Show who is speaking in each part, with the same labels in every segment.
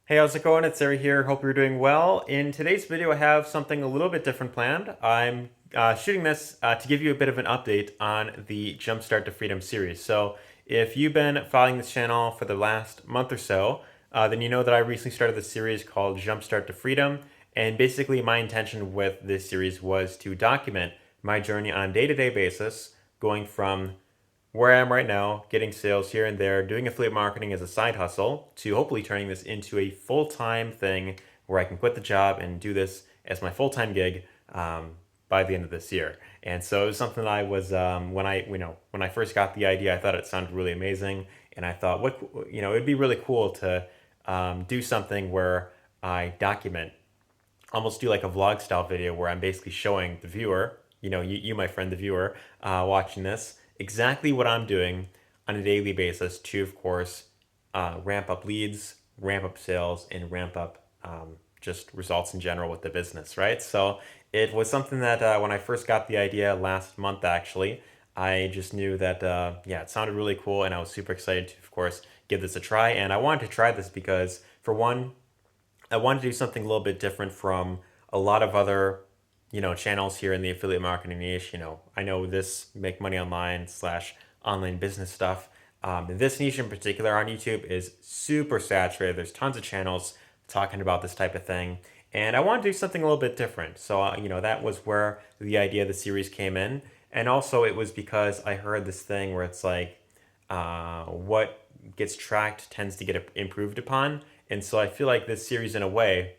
Speaker 1: Hey, how's it going? It's Arie here. Hope you're doing well. In today's video, I have something a little bit different planned. I'm shooting this to give you a bit of an update on the Jumpstart to Freedom series. So, if you've been following this channel for the last month or so, then you know that I recently started this series called Jumpstart to Freedom. And basically, my intention with this series was to document my journey on a day-to-day basis, going from where I am right now, getting sales here and there, doing affiliate marketing as a side hustle, to hopefully turning this into a full-time thing where I can quit the job and do this as my full-time gig by the end of this year. And so it was something that I was when I first got the idea, I thought it sounded really amazing, and I thought it'd be really cool to do something where I document, almost do like a vlog style video where I'm basically showing the viewer, you my friend, the viewer, watching this, exactly what I'm doing on a daily basis to, of course, ramp up leads, ramp up sales, and ramp up just results in general with the business, right? So it was something that when I first got the idea last month, actually, I just knew that, yeah, it sounded really cool, and I was super excited to, of course, give this a try. And I wanted to try this because, for one, I wanted to do something a little bit different from a lot of other, channels here in the affiliate marketing niche. I know this make money online slash online business stuff. This niche in particular on YouTube is super saturated. There's tons of channels talking about this type of thing. And I want to do something a little bit different. So, that was where the idea of the series came in. And also, it was because I heard this thing where it's like, what gets tracked tends to get improved upon. And so I feel like this series, in a way,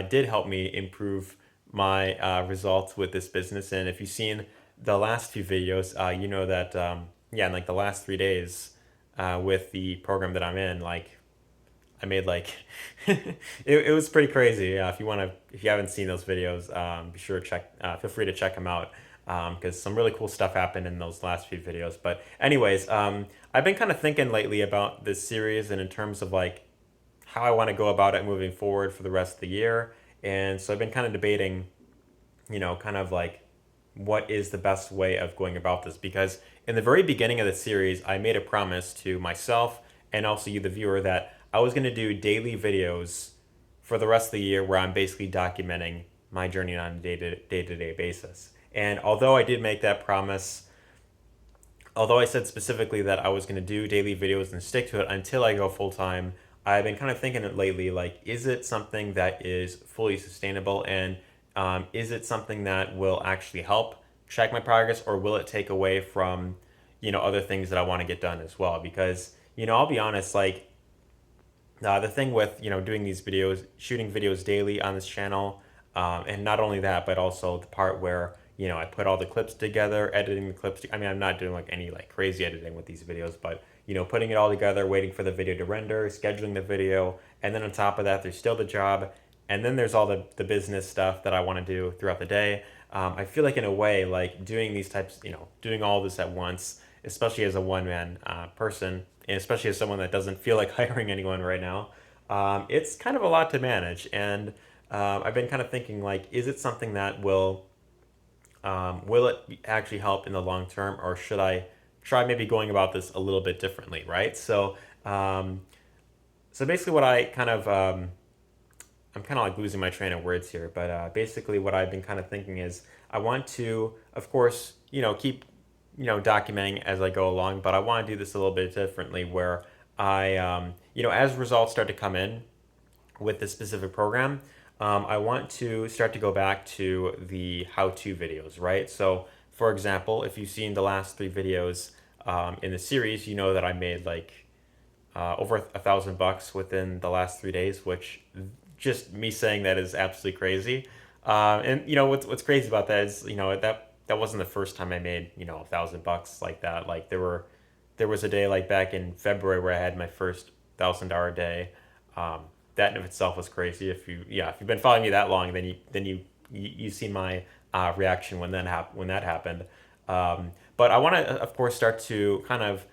Speaker 1: did help me improve my results with this business. And if you've seen the last few videos, you know that, yeah, in like the last 3 days with the program that I'm in, like I made like it was pretty crazy. If you haven't seen those videos, be sure to feel free to check them out because some really cool stuff happened in those last few videos. But anyways, I've been kind of thinking lately about this series and in terms of like how I want to go about it moving forward for the rest of the year. And so I've been kind of debating, kind of like what is the best way of going about this, because in the very beginning of the series I made a promise to myself and also you the viewer that I was going to do daily videos for the rest of the year where I'm basically documenting my journey on a day-to-day basis. And although I did make that promise, although I said specifically that I was going to do daily videos and stick to it until I go full time, I've been kind of thinking it lately, like, is it something that is fully sustainable, and is it something that will actually help track my progress, or will it take away from, other things that I want to get done as well? Because, I'll be honest, like, the thing with, doing these videos, shooting videos daily on this channel, and not only that, but also the part where, I put all the clips together, editing the clips. I mean, I'm not doing like any like crazy editing with these videos, but, putting it all together, waiting for the video to render, scheduling the video, and then on top of that, there's still the job, and then there's all the business stuff that I want to do throughout the day. I feel like in a way, like doing these types, doing all this at once, especially as a one-man person, and especially as someone that doesn't feel like hiring anyone right now, it's kind of a lot to manage. And I've been kind of thinking, like, is it something that will it actually help in the long term, or should I try maybe going about this a little bit differently, right? Um, so basically, what I kind of I'm kind of like losing my train of words here, but basically, what I've been kind of thinking is I want to, of course, keep documenting as I go along, but I want to do this a little bit differently, where as results start to come in with this specific program, I want to start to go back to the how-to videos, right? So, for example, if you've seen the last 3 videos in the series, you know that I made like over $1,000 within the last 3 days, which just me saying that is absolutely crazy. And what's crazy about that is that wasn't the first time I made $1,000 like that. Like there was a day like back in February where I had my first $1,000 day. That in of itself was crazy. If you've been following me that long, then you see my reaction when that happened. But I want to, of course, start to kind of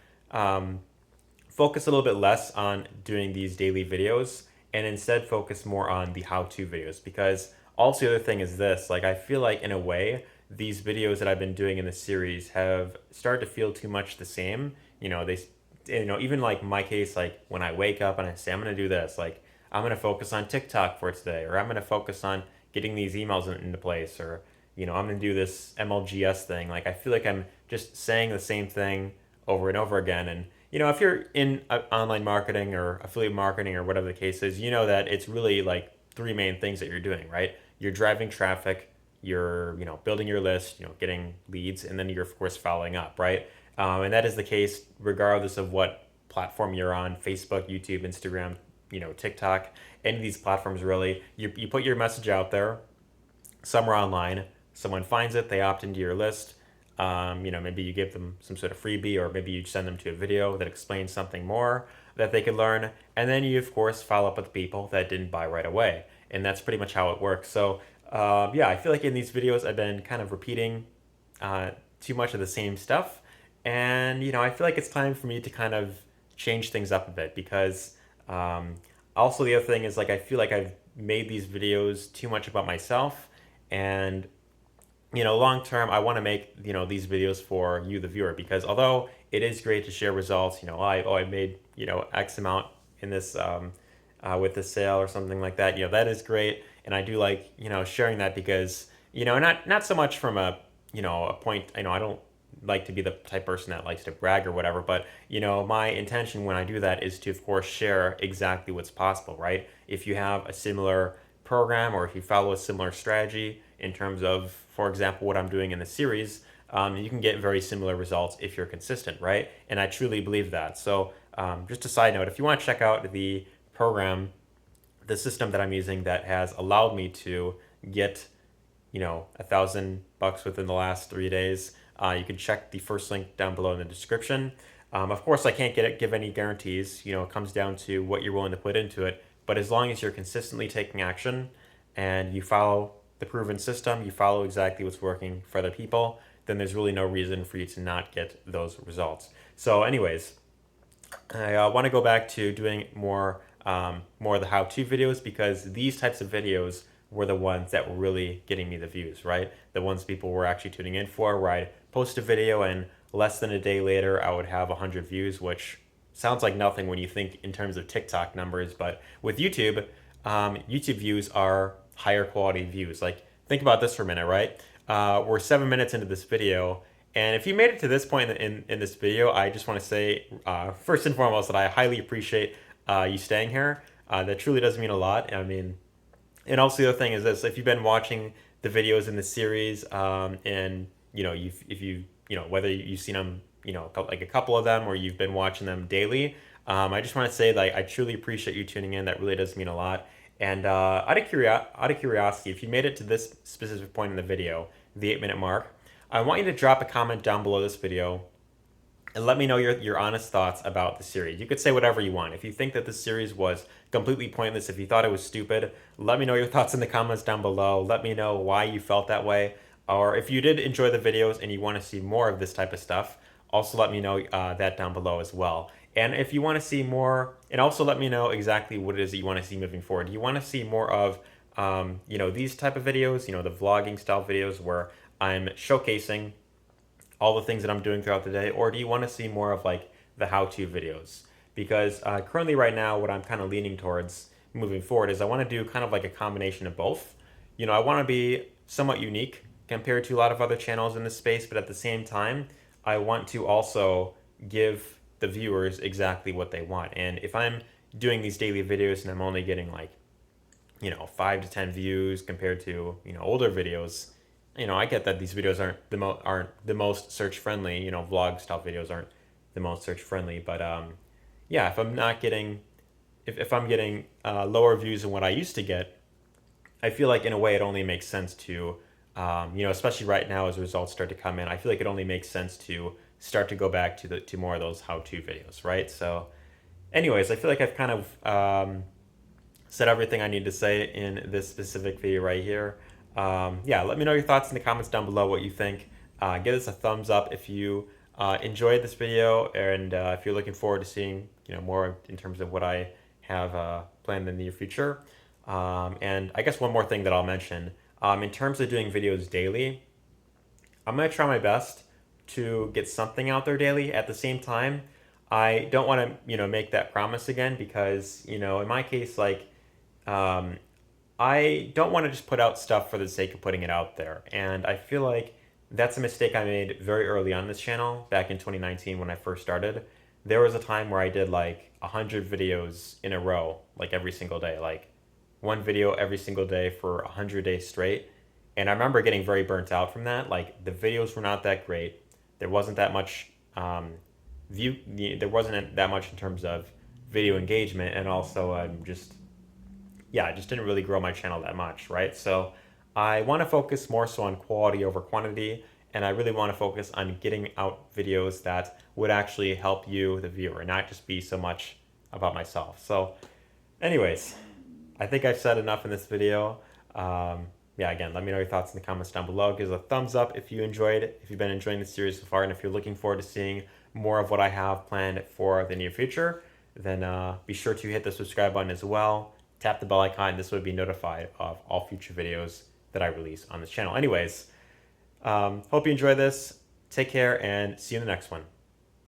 Speaker 1: focus a little bit less on doing these daily videos and instead focus more on the how-to videos, because also the other thing is this, like, I feel like in a way these videos that I've been doing in the series have started to feel too much the same. Even like my case, like when I wake up and I say I'm going to do this, like I'm going to focus on TikTok for today, or I'm going to focus on getting these emails into place, or I'm going to do this MLGS thing. Like, I feel like I'm just saying the same thing over and over again. And if you're in online marketing or affiliate marketing or whatever the case is, you know that it's really like three main things that you're doing, right? You're driving traffic, you're building your list, getting leads, and then you're of course following up, right? And that is the case regardless of what platform you're on: Facebook, YouTube, Instagram, TikTok, any of these platforms. Really, you put your message out there somewhere online, someone finds it, they opt into your list. Maybe you give them some sort of freebie, or maybe you send them to a video that explains something more that they could learn, and then you of course follow up with people that didn't buy right away, and that's pretty much how it works. So yeah, I feel like in these videos I've been kind of repeating too much of the same stuff, and I feel like it's time for me to kind of change things up a bit, because also the other thing is, like, I feel like I've made these videos too much about myself, and long term, I want to make these videos for you, the viewer, because although it is great to share results, I made X amount in this with this sale or something like that, that is great, and I do like sharing that, because not so much from a point, I don't like to be the type of person that likes to brag or whatever, but my intention when I do that is to of course share exactly what's possible, right? If you have a similar program, or if you follow a similar strategy in terms of, for example, what I'm doing in the series, you can get very similar results if you're consistent, right? And I truly believe that. So just a side note, if you want to check out the program, the system that I'm using that has allowed me to get $1,000 within the last 3 days, you can check the first link down below in the description. Of course, I can't give any guarantees. It comes down to what you're willing to put into it. But as long as you're consistently taking action and you follow the proven system, you follow exactly what's working for other people, then there's really no reason for you to not get those results. So anyways, I want to go back to doing more of the how-to videos, because these types of videos were the ones that were really getting me the views, right? The ones people were actually tuning in for, where I'd post a video and less than a day later I would have 100 views, which sounds like nothing when you think in terms of TikTok numbers, but with YouTube, YouTube views are higher quality views. Like, think about this for a minute, right? We're 7 minutes into this video, and if you made it to this point in this video, I just want to say, first and foremost, that I highly appreciate you staying here. That truly does mean a lot. I mean, and also the other thing is this: if you've been watching the videos in the series, and if you whether you've seen them, like a couple of them, or you've been watching them daily, I just want to say, like, I truly appreciate you tuning in. That really does mean a lot. And out of curiosity, if you made it to this specific point in the video, the 8-minute mark, I want you to drop a comment down below this video and let me know your honest thoughts about the series. You could say whatever you want. If you think that this series was completely pointless, if you thought it was stupid, let me know your thoughts in the comments down below. Let me know why you felt that way. Or if you did enjoy the videos and you want to see more of this type of stuff, also let me know that down below as well. And if you want to see more, and also let me know exactly what it is that you want to see moving forward. Do you want to see more of, these type of videos, the vlogging style videos where I'm showcasing all the things that I'm doing throughout the day? Or do you want to see more of like the how-to videos? Because currently right now, what I'm kind of leaning towards moving forward is I want to do kind of like a combination of both. I want to be somewhat unique compared to a lot of other channels in this space, but at the same time, I want to also give the viewers exactly what they want. And if I'm doing these daily videos and I'm only getting like 5 to 10 views compared to older videos, I get that these videos aren't the most search friendly. Vlog style videos aren't the most search friendly, but yeah, if I'm not getting if I'm getting lower views than what I used to get, I feel like in a way it only makes sense to especially right now as results start to come in, I feel like it only makes sense to start to go back to more of those how-to videos, right? So anyways, I feel like I've kind of said everything I need to say in this specific video right here. Yeah, let me know your thoughts in the comments down below, what you think. Give us a thumbs up if you enjoyed this video, and if you're looking forward to seeing more in terms of what I have planned in the near future. And I guess one more thing that I'll mention, in terms of doing videos daily, I'm going to try my best to get something out there daily. At the same time, I don't want to make that promise again, because in my case, like, I don't want to just put out stuff for the sake of putting it out there. And I feel like that's a mistake I made very early on this channel back in 2019 when I first started. There was a time where I did like 100 videos in a row, like every single day, like one video every single day for 100 days straight. And I remember getting very burnt out from that. Like the videos were not that great. There wasn't that much there wasn't that much in terms of video engagement, and also I just didn't really grow my channel that much, right? So I want to focus more so on quality over quantity, and I really want to focus on getting out videos that would actually help you, the viewer, not just be so much about myself. So anyways, I think I've said enough in this video. Yeah, again, let me know your thoughts in the comments down below. Give us a thumbs up if you enjoyed it, if you've been enjoying the series so far, and if you're looking forward to seeing more of what I have planned for the near future, then be sure to hit the subscribe button as well. Tap the bell icon. This would be notified of all future videos that I release on this channel. Anyways, hope you enjoy this. Take care and see you in the next one.